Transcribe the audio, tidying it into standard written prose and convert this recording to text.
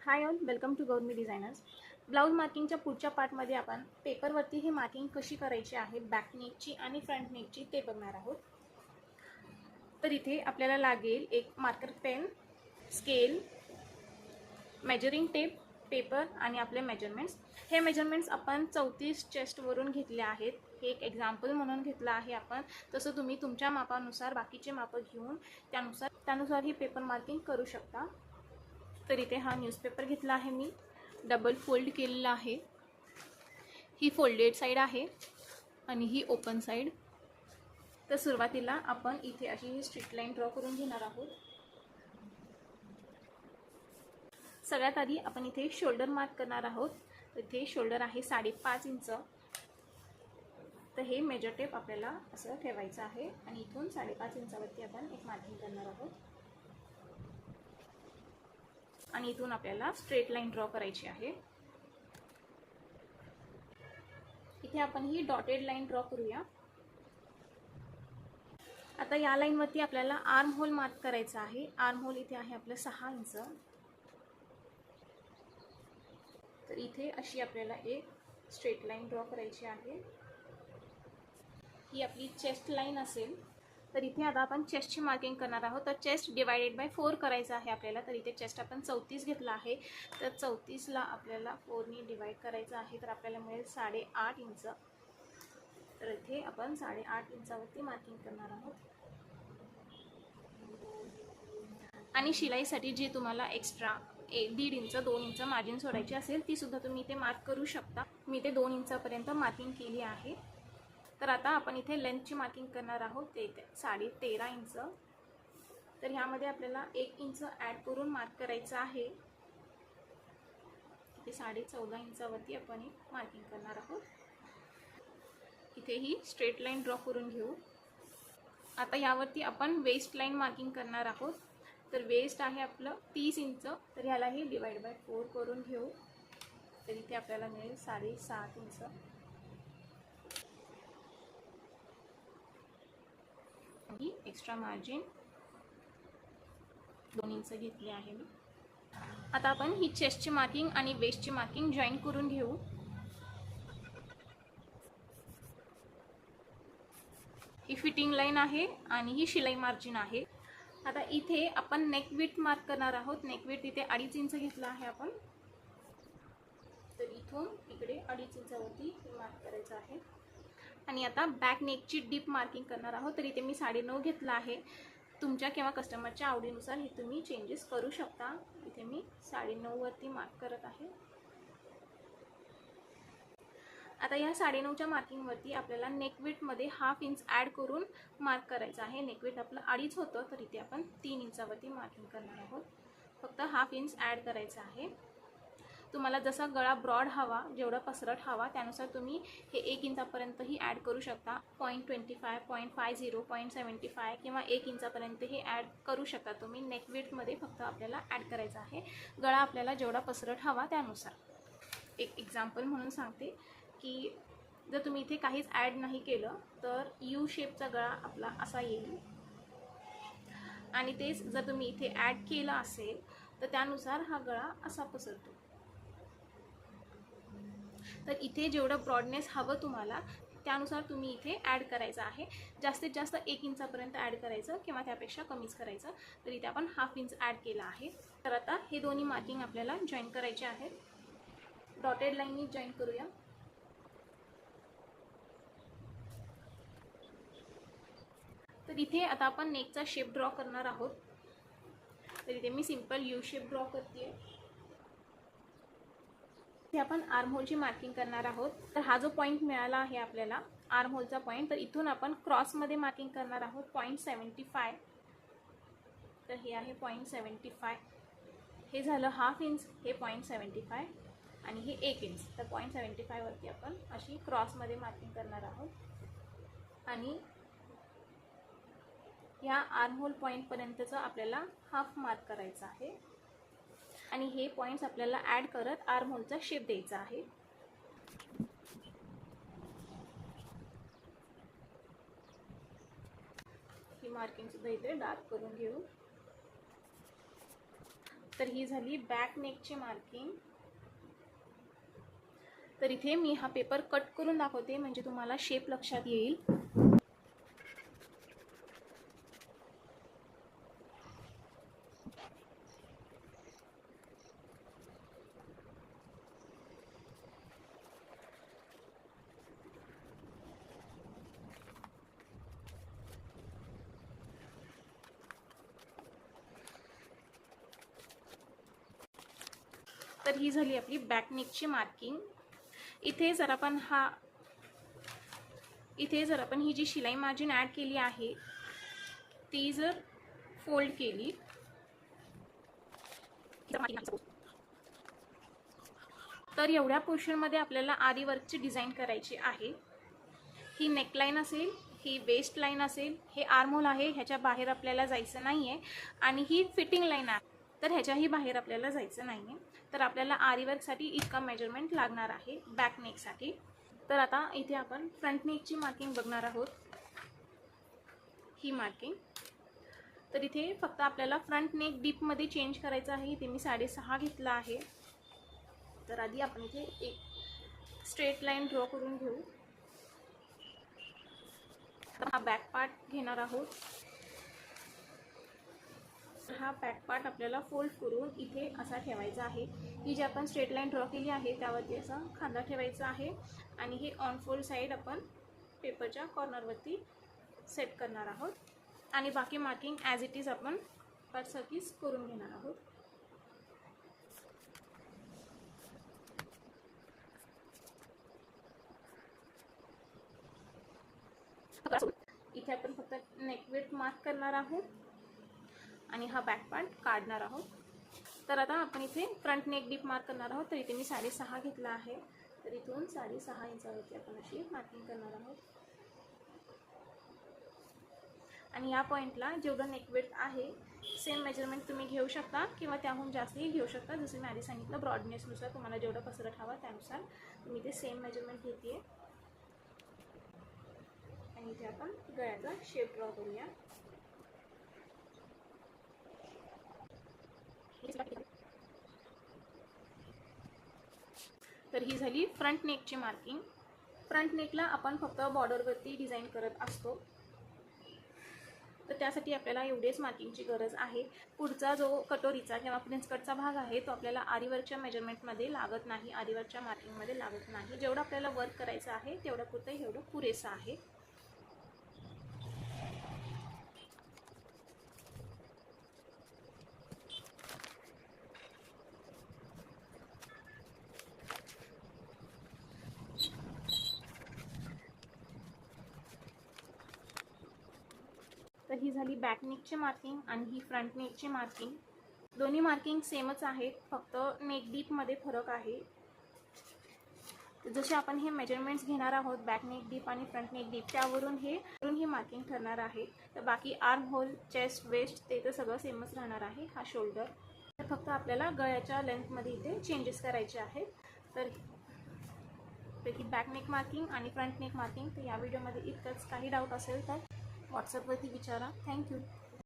High all, welcome to गौरमी designers. Blouse मार्किंगच्या पुढच्या पार्टमध्ये आपण पेपरवरती ही मार्किंग कशी करायची आहे, बॅक नेकची आणि फ्रंट नेकची, ते बघणार आहोत. तर इथे आपल्याला लागेल एक marker pen, scale, measuring tape, paper आणि आपले मेजरमेंट्स. हे मेजरमेंट्स आपण 34 चेस्टवरून घेतले आहेत. हे एक एक्झाम्पल म्हणून घेतलं आहे आपण. तसं तुम्ही तुमच्या मापानुसार बाकीचे मापं घेऊन त्यानुसार ही पेपर मार्किंग करू शकता. तर इथे हा न्यूजपेपर घेतला आहे मी, डबल फोल्ड केलेला आहे. ही फोल्डेड साईड आहे आणि ही ओपन साईड. तर सुरुवातीला आपण इथे अशी ही स्ट्रेट लाईन ड्रॉ करून घेणार आहोत. सगळ्यात आधी आपण इथे शोल्डर मार्क करणार आहोत. इथे शोल्डर आहे 5.5 इंच. तर हे मेजर टेप आपल्याला असं ठेवायचं आहे आणि इथून 5.5 इंचावरती आपण एक मार्किंग करणार आहोत आणि इथून आपल्याला स्ट्रेट लाईन ड्रॉ करायची आहे. इथे आपण ही डॉटेड लाईन ड्रॉ करूया. आता या लाईनवरती आपल्याला आर्म होल मार्क करायचा आहे. आर्म होल इथे आहे आपलं 6 इंच. तर इथे अशी आपल्याला एक स्ट्रेट लाईन ड्रॉ करायची आहे. ही आपली चेस्ट लाईन असेल. तर इथे आता आपण चेस्टची मार्किंग करणार आहोत. तर चेस्ट डिवायडेड बाय 4 करायचं आहे आपल्याला. तर इथे चेस्ट आपण 34 घेतला आहे. तर 34ला आपल्याला 4ने डिवाइड करायचं आहे. तर आपल्याला मिळेल 8.5 इंच. तर इथे आपण 8.5 इंचावरती मार्किंग करणार आहोत. आणि शिलाईसाठी जे तुम्हाला एक्स्ट्रा 1.5 इंच 2 इंच मार्जिन सोडायची असेल ती सुद्धा तुम्ही इथे मार्क करू शकता. मी इथे 2 इंचापर्यंत मार्किंग केली आहे. तर आता आपण इथे लेंथची मार्किंग करणार आहोत. ते इथे 13.5 इंच. तर ह्यामध्ये आपल्याला 1 इंच ॲड करून मार्क करायचं आहे. इथे 14.5 इंचावरती आपण एक मार्किंग करणार आहोत. इथे ही स्ट्रेट लाईन ड्रॉ करून घेऊ. आता यावरती आपण वेस्ट लाईन मार्किंग करणार आहोत. तर वेस्ट आहे आपलं 30 इंच. तर ह्यालाही डिवाइड बाय 4 करून घेऊ. तर इथे आपल्याला मिळेल 7.5 इंच. ही एक्स्ट्रा मार्जिन 2 इंच घेतली आहे मी. आता आपण ही चेस्टची मार्किंग आणि वेस्टची मार्किंग जॉईन करून घेऊ. ही फिटिंग लाईन आहे आणि ही शिलाई मार्जिन आहे. आता इथे आपण नेक विड्थ मार्क करणार आहोत. नेक विड्थ इथे 2.5 इंच घेतला आहे आपण. तर इथून इकडे 2.5 इंचावरती मार्क करायचं आहे. आणि आता बॅक नेकची डीप मार्किंग करणार आहोत. तर इथे मी 9.5 घेतला आहे. तुमच्या किंवा कस्टमरच्या आवडीनुसार हे तुम्ही चेंजेस करू शकता. इथे मी 9.5 वरती मार्क करत आहे. आता या 9.5च्या मार्किंगवरती आपल्याला नेक विड्थमध्ये 1/2 इंच ॲड करून मार्क करायचं आहे. नेक विड्थ आपलं 2.5 होतं. तर इथे आपण 3 इंचावरती मार्किंग करणार आहोत. फक्त 1/2 इंच ॲड करायचं आहे. तुम्हाला जसा गळा ब्रॉड हवा, जेवढा पसरट हवा, त्यानुसार तुम्ही हे 1 इंचापर्यंतही ॲड करू शकता. 0.25, 0.50, 0.75 किंवा 1 इंचापर्यंतही ॲड करू शकता तुम्ही. नेक विड्थमध्ये फक्त आपल्याला ॲड करायचं आहे. गळा आपल्याला जेवढा पसरट हवा त्यानुसार. एक एक्झाम्पल म्हणून सांगते की जर तुम्ही इथे काहीच ॲड नाही केलं तर यू शेपचा गळा आपला असा येईल. आणि तेच जर तुम्ही इथे ॲड केलं असेल तर त्यानुसार हा गळा असा पसरतो. तर इथे जेवढं ब्रॉडनेस हवं तुम्हाला त्यानुसार तुम्ही इथे ॲड करायचं आहे. जास्तीत जास्त 1 इंचापर्यंत ॲड करायचं किंवा त्यापेक्षा कमीच करायचं. तर इथे आपण 1/2 इंच ॲड केला आहे. तर आता हे दोन्ही मार्किंग आपल्याला जॉईन करायचे आहेत. डॉटेड लाईननी जॉईन करूया. तर इथे आता आपण नेकचा शेप ड्रॉ करणार आहोत. तर इथे मी सिंपल यू शेप ड्रॉ करते. इथे आपण आर्म होलची मार्किंग करणार आहोत. तर हा जो पॉईंट मिळाला आहे आपल्याला आर्म होलचा पॉईंट, तर इथून आपण क्रॉसमध्ये मार्किंग करणार आहोत 0.75. तर हे आहे 0.75. हे झालं 1/2 इंच, हे 0.75 आणि हे 1 इंच. तर 0.75 वरती आपण अशी क्रॉसमध्ये मार्किंग करणार आहोत. आणि या आर्म होल पॉईंटपर्यंतचं आपल्याला 1/2 मार्क करायचं आहे. आणि हे पॉईंट्स आपल्याला ॲड करत आर्म होलचा शेप द्यायचा आहे. ही मार्किंग सुद्धा इथे डार्क करून घेऊ. तर ही झाली बॅक नेकची मार्किंग. तर इथे मी हा पेपर कट करून दाखवते म्हणजे तुम्हाला शेप लक्षात येईल. तर ही झाली आपली बॅक नेकची मार्किंग. इथे जर आपण ही जी शिलाई मार्जिन ॲड केली आहे ती जर फोल्ड केली तर एवढ्या पोर्शनमध्ये आपल्याला आरी वर्कची डिझाईन करायची आहे. ही नेकलाईन असेल, ही वेस्ट लाईन असेल, हे आर्महोल आहे, ह्याच्या बाहेर आपल्याला जायचं नाही आहे, आणि ही फिटिंग लाईन आहे तर ह्याच्याही बाहेर आपल्याला जायचं नाही आहे. तर आपल्याला आरी वर्कसाठी इतका मेजरमेंट लागणार आहे बॅक नेकसाठी. तर आता इथे आपण फ्रंट नेकची मार्किंग बघणार आहोत. ही मार्किंग तर इथे फक्त आपल्याला फ्रंट नेक डीपमध्ये चेंज करायचं आहे. इथे मी 6.5 घेतला आहे. तर आधी आपण इथे एक स्ट्रेट लाईन ड्रॉ करून घेऊ. हा बॅक पार्ट घेणार आहोत. हा बॅक पार्ट आपल्याला फोल्ड करून इथे असा ठेवायचा आहे. ही जी आपण स्ट्रेट लाईन ड्रॉ केली आहे त्यावरती असा खांदा ठेवायचा आहे आणि हे ऑन फोल्ड साईड आपण पेपरच्या कॉर्नरवरती सेट करणार आहोत आणि बाकी मार्किंग ॲज इट इज आपण कटसारखीच करून घेणार आहोत. इथे आपण फक्त नेकवेट मार्क करणार आहोत आणि हा बॅक पार्ट काढणार आहोत. तर आता आपण इथे फ्रंट नेक डीप मार्क करणार आहोत. तर इथे मी 6.5 घेतला आहे. तर इथून 6.5 इंचावरती आपण अशी मार्किंग करणार आहोत आणि या पॉईंटला जेवढं नेकवेट आहे सेम मेजरमेंट तुम्ही घेऊ शकता किंवा त्याहून जास्तही घेऊ शकता. जसं मी आधी सांगितलं ब्रॉडनेसनुसार तुम्हाला जेवढं पसरट हवा त्यानुसार तुम्ही ते सेम मेजरमेंट घेते. आणि इथे आपण गळ्याचा शेप ड्रॉ करूया. तर ही झाली फ्रंट नेकची मार्किंग. फ्रंट नेकला आपण फक्त बॉर्डरवरती डिझाईन करत असतो तर त्यासाठी आपल्याला एवढेच मार्किंगची गरज आहे. पुढचा जो कटोरीचा किंवा प्रिन्स कटचा भाग आहे तो आपल्याला आरीवर्कच्या मेजरमेंटमध्ये लागत नाही, आरीवर्कच्या मार्किंगमध्ये लागत नाही. जेवढं आपल्याला वर्क करायचं आहे तेवढं पुरतं एवढं पुरेसं आहे. तर ही झाली बॅक नेकची मार्किंग आणि ही फ्रंट नेकची मार्किंग. दोन्ही मार्किंग सेमच आहेत, फक्त नेक डीपमध्ये फरक आहे. जसे आपण हे मेजरमेंट्स घेणार आहोत बॅक नेक डीप आणि फ्रंट नेक डीप त्यावरून ही मार्किंग ठरणार आहे. तर बाकी आर्म होल, चेस्ट, वेस्ट ते तर सगळं सेमच राहणार आहे. हा शोल्डर तर फक्त आपल्याला गळ्याच्या लेंथमध्ये इथे चेंजेस करायचे आहेत. तर ही बॅक नेक मार्किंग आणि फ्रंट नेक मार्किंग. तर या व्हिडिओमध्ये इतकंच. काही डाऊट असेल तर व्हॉट्सअपवरती विचारा. थँक्यू.